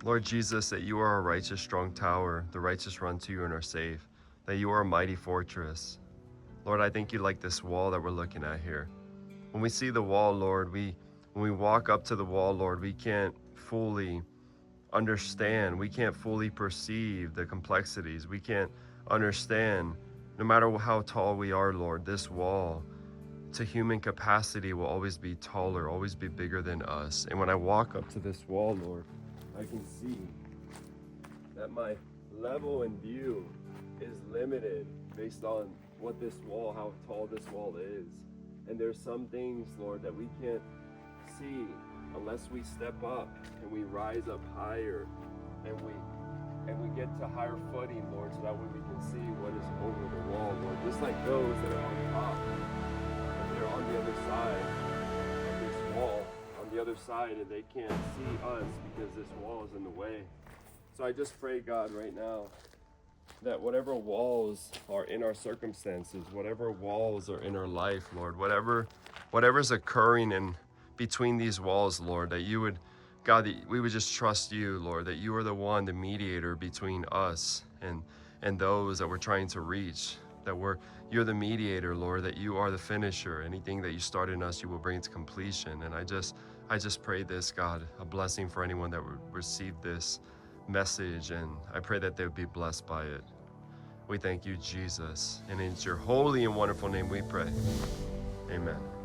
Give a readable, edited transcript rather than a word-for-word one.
Lord Jesus, that you are a righteous, strong tower. The righteous run to you and are safe. That you are a mighty fortress. Lord, I thank you like this wall that we're looking at here. When we see the wall, Lord, when we walk up to the wall, Lord, we can't fully understand. We can't fully perceive the complexities. We can't understand, no matter how tall we are, Lord, this wall to human capacity will always be taller, always be bigger than us. And when I walk up to this wall, Lord, I can see that my level and view is limited based on what this wall, how tall this wall is. And there's some things, Lord, that we can't see unless we step up and we rise up higher and we get to higher footing, Lord, so that way we can see what is over the wall, Lord. Just like those that are on top, and they're on the other side of this wall, on the other side, and they can't see us because this wall is in the way. So I just pray, God, right now, that whatever walls are in our circumstances, whatever walls are in our life, Lord, whatever's occurring in between these walls, Lord, that you would, God, that we would just trust you, Lord, that you are the one, the mediator between us and those that we're trying to reach, that you're the mediator, Lord, that you are the finisher. Anything that you start in us, you will bring to completion. And I just pray this, God, a blessing for anyone that would receive this message, and I pray that they would be blessed by it. We thank you, Jesus, and in your holy and wonderful name we pray. Amen.